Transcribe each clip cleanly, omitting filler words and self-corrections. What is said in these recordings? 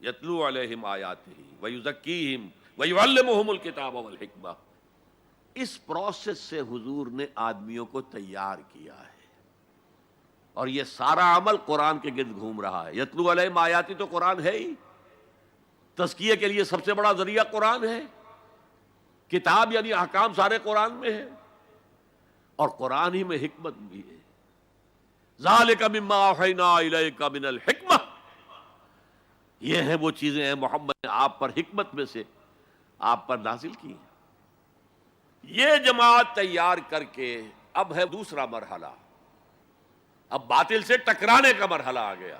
یتلو علیہم آیاتہ ویزکیہم ویعلمہم الکتاب والحکمہ. اس پروسیس سے حضور نے آدمیوں کو تیار کیا ہے، اور یہ سارا عمل قرآن کے گرد گھوم رہا ہے. یتلو علیہم آیاتی تو قرآن ہے ہی، تزکیے کے لیے سب سے بڑا ذریعہ قرآن ہے. کتاب یعنی احکام سارے قرآن میں ہے، اور قرآن ہی میں حکمت بھی ہے. ذالک مما اوحینا الیک من الحکمہ، یہ ہیں وہ چیزیں ہیں محمد نے آپ پر حکمت میں سے آپ پر نازل کی. یہ جماعت تیار کر کے اب ہے دوسرا مرحلہ، اب باطل سے ٹکرانے کا مرحلہ آ گیا.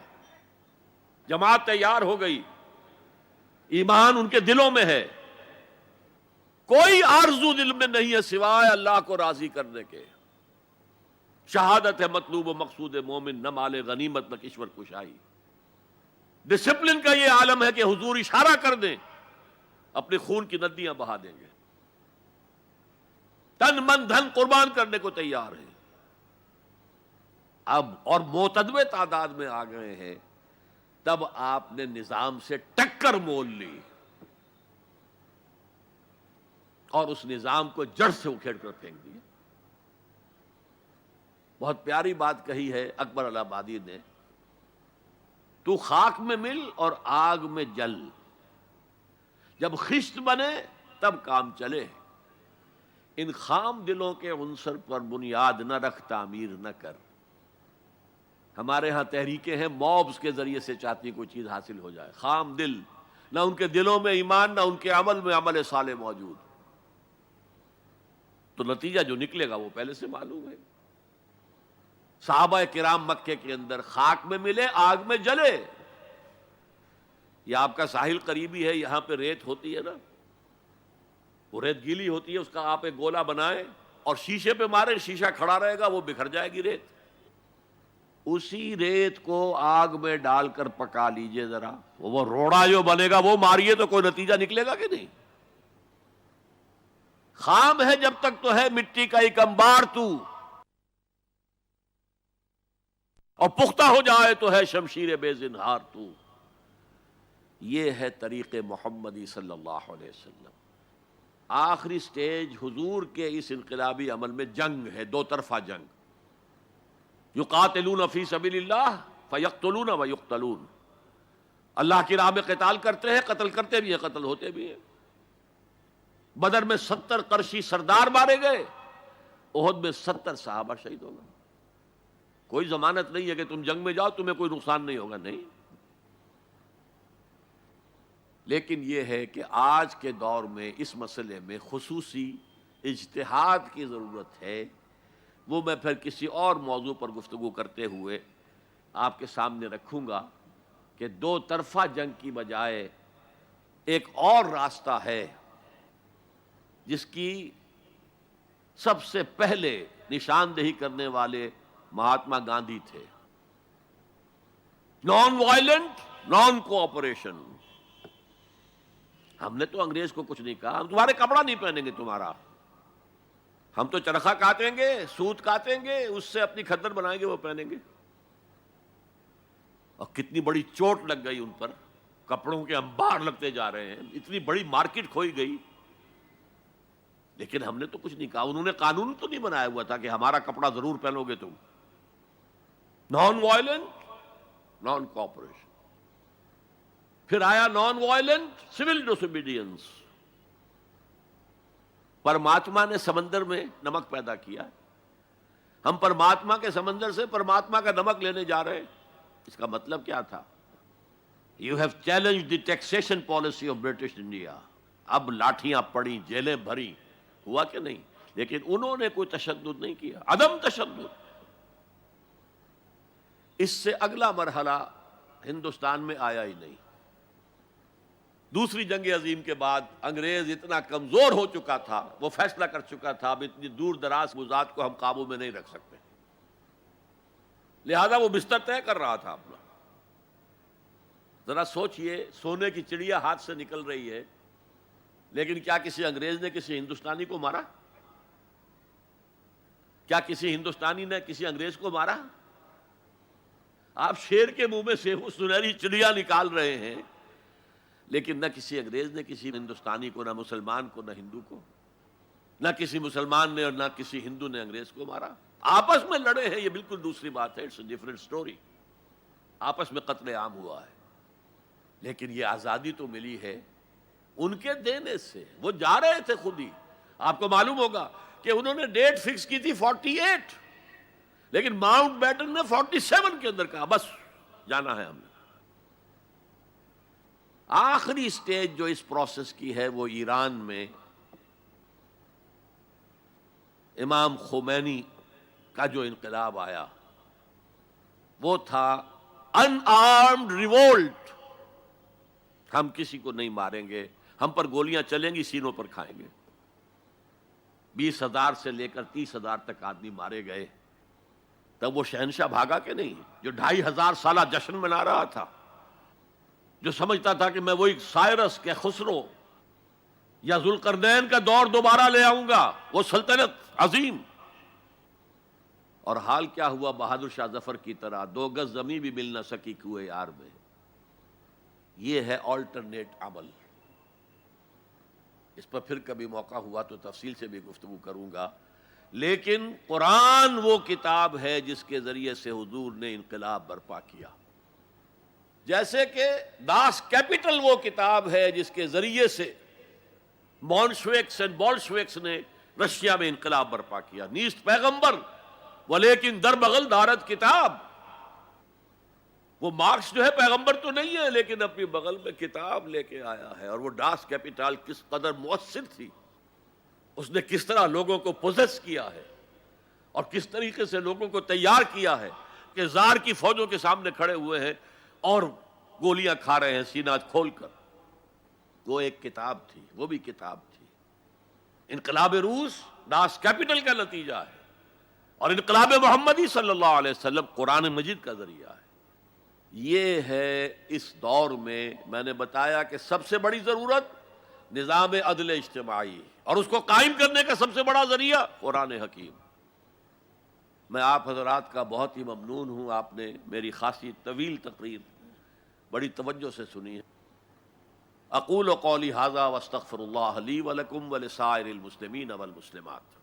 جماعت تیار ہو گئی، ایمان ان کے دلوں میں ہے، کوئی آرزو دل میں نہیں ہے سوائے اللہ کو راضی کرنے کے. شہادت ہے مطلوب و مقصود مومن، نہ مال غنیمت نہ کشور کشائی. ڈسپلن کا یہ عالم ہے کہ حضور اشارہ کر دیں اپنے خون کی ندیاں بہا دیں گے، تن من دھن قربان کرنے کو تیار ہیں. اب اور معتدوے تعداد میں آ گئے ہیں، تب آپ نے نظام سے ٹکر مول لی اور اس نظام کو جڑ سے اکھیڑ کر پھینک دیا. بہت پیاری بات کہی ہے اکبر الہ آبادی نے، تو خاک میں مل اور آگ میں جل، جب خشت بنے تب کام چلے. ان خام دلوں کے عنصر پر بنیاد نہ رکھ، تعمیر نہ کر. ہمارے ہاں تحریکیں ہیں موبز کے ذریعے سے چاہتی کوئی چیز حاصل ہو جائے. خام دل، نہ ان کے دلوں میں ایمان، نہ ان کے عمل میں عمل صالح موجود، تو نتیجہ جو نکلے گا وہ پہلے سے معلوم ہے. صحابہ کرام مکے کے اندر خاک میں ملے، آگ میں جلے. یہ آپ کا ساحل قریبی ہے، یہاں پہ ریت ہوتی ہے نا، وہ ریت گیلی ہوتی ہے، اس کا آپ ایک گولا بنائیں اور شیشے پہ ماریں، شیشہ کھڑا رہے گا، وہ بکھر جائے گی ریت. اسی ریت کو آگ میں ڈال کر پکا لیجئے ذرا، وہ روڑا جو بنے گا وہ ماریے تو کوئی نتیجہ نکلے گا کہ نہیں. خام ہے جب تک تو ہے مٹی کا ایک انبار تو، اور پختہ ہو جائے تو ہے شمشیر بے زنہار تو. یہ ہے طریق محمدی صلی اللہ علیہ وسلم. آخری سٹیج حضور کے اس انقلابی عمل میں جنگ ہے، دو طرفہ جنگ. یقاتلون فی سبیل اللہ فیقتلون ویقتلون، اللہ کی راہ میں قتال کرتے ہیں، قتل کرتے بھی ہیں، قتل ہوتے بھی ہیں. بدر میں 70 قرشی سردار مارے گئے، احد میں 70 صحابہ شہید ہو گئے. کوئی ضمانت نہیں ہے کہ تم جنگ میں جاؤ تمہیں کوئی نقصان نہیں ہوگا، نہیں. لیکن یہ ہے کہ آج کے دور میں اس مسئلے میں خصوصی اجتہاد کی ضرورت ہے. وہ میں پھر کسی اور موضوع پر گفتگو کرتے ہوئے آپ کے سامنے رکھوں گا کہ دو طرفہ جنگ کی بجائے ایک اور راستہ ہے جس کی سب سے پہلے نشاندہی کرنے والے مہاتما گاندھی تھے. Non violent, naan cooperation. ہم نے تو انگریز کو کچھ نہیں کہا، ہم تمہارے کپڑا نہیں پہنیں گے تمہارا، ہم تو چرخہ کاٹیں گے، سوت کاٹیں گے، اس سے اپنی کھدر بنائیں گے، وہ پہنیں گے. اور کتنی بڑی چوٹ لگ گئی ان پر، کپڑوں کے انبار لگتے جا رہے ہیں، اتنی بڑی مارکیٹ کھوئی گئی. لیکن ہم نے تو کچھ نہیں کہا. انہوں نے قانون تو نہیں بنایا ہوا تھا کہ ہمارا کپڑا ضرور پہنو گے تم. Non violent, naan cooperation. پھر آیا نان وائلنٹ سول ڈس اوبیڈینس. پرماتما نے سمندر میں نمک پیدا کیا، ہم پرماتما کے سمندر سے پرماتما کا نمک لینے جا رہے ہیں. اس کا مطلب کیا تھا؟ You have challenge the taxation policy of British India. اب لاٹھیاں پڑی، جیلیں بھری، ہوا کہ نہیں؟ لیکن انہوں نے کوئی تشدد نہیں کیا، عدم تشدد. اس سے اگلا مرحلہ ہندوستان میں آیا ہی نہیں. دوسری جنگ عظیم کے بعد انگریز اتنا کمزور ہو چکا تھا، وہ فیصلہ کر چکا تھا اب اتنی دور دراز موضوعات کو ہم قابو میں نہیں رکھ سکتے، لہذا وہ بستر طے کر رہا تھا اپنا. ذرا سوچئے، سونے کی چڑیا ہاتھ سے نکل رہی ہے، لیکن کیا کسی انگریز نے کسی ہندوستانی کو مارا؟ کیا کسی ہندوستانی نے کسی انگریز کو مارا؟ آپ شیر کے منہ میں سے وہ سنہری چڑیا نکال رہے ہیں، لیکن نہ کسی انگریز نے کسی ہندوستانی کو، نہ مسلمان کو، نہ ہندو کو، نہ کسی مسلمان نے اور نہ کسی ہندو نے انگریز کو مارا. آپس میں لڑے ہیں، یہ بالکل دوسری بات ہے، اٹس اے ڈفرنٹ سٹوری. آپس میں قتل عام ہوا ہے، لیکن یہ آزادی تو ملی ہے ان کے دینے سے. وہ جا رہے تھے خود ہی. آپ کو معلوم ہوگا کہ انہوں نے ڈیٹ فکس کی تھی 48، لیکن ماؤنٹ بیٹن نے 47 کے اندر کہا بس جانا ہے ہم نے. آخری سٹیج جو اس پروسیس کی ہے وہ ایران میں امام خمینی کا جو انقلاب آیا وہ تھا ان آرمڈ ریوولٹ. ہم کسی کو نہیں ماریں گے، ہم پر گولیاں چلیں گی، سینوں پر کھائیں گے. 20,000 سے لے کر 30,000 تک آدمی مارے گئے. تب وہ شہنشاہ بھاگا کہ نہیں جو 2,500 سالہ جشن منا رہا تھا، جو سمجھتا تھا کہ میں وہی سائرس کے خسرو یا ذوالقرنین کا دور دوبارہ لے آؤں گا، وہ سلطنت عظیم. اور حال کیا ہوا بہادر شاہ ظفر کی طرح 2 گز زمین بھی مل نہ سکی کوئے یار میں. یہ ہے آلٹرنیٹ عمل. اس پر پھر کبھی موقع ہوا تو تفصیل سے بھی گفتگو کروں گا. لیکن قرآن وہ کتاب ہے جس کے ذریعے سے حضور نے انقلاب برپا کیا. جیسے کہ داس کیپٹل وہ کتاب ہے جس کے ذریعے سے مونشویکس اینڈ بولشویکس نے رشیا میں انقلاب برپا کیا. نیست پیغمبر ولیکن در بغل دارت کتاب. وہ مارکس جو ہے پیغمبر تو نہیں ہے لیکن اپنی بغل میں کتاب لے کے آیا ہے. اور وہ داس کیپٹل کس قدر مؤثر تھی، اس نے کس طرح لوگوں کو پوزیس کیا ہے اور کس طریقے سے لوگوں کو تیار کیا ہے کہ زار کی فوجوں کے سامنے کھڑے ہوئے ہیں اور گولیاں کھا رہے ہیں سینہ کھول کر. وہ ایک کتاب تھی، وہ بھی کتاب تھی. انقلاب روس داس کیپٹل کا نتیجہ ہے، اور انقلاب محمدی صلی اللہ علیہ وسلم قرآن مجید کا ذریعہ ہے. یہ ہے اس دور میں نے بتایا کہ سب سے بڑی ضرورت نظام عدل اجتماعی، اور اس کو قائم کرنے کا سب سے بڑا ذریعہ قرآن حکیم. میں آپ حضرات کا بہت ہی ممنون ہوں، آپ نے میری خاصی طویل تقریر بڑی توجہ سے سنی ہے. اقول قولی ھذا واستغفر اللہ لی ولکم ولسائر المسلمین والمسلمات.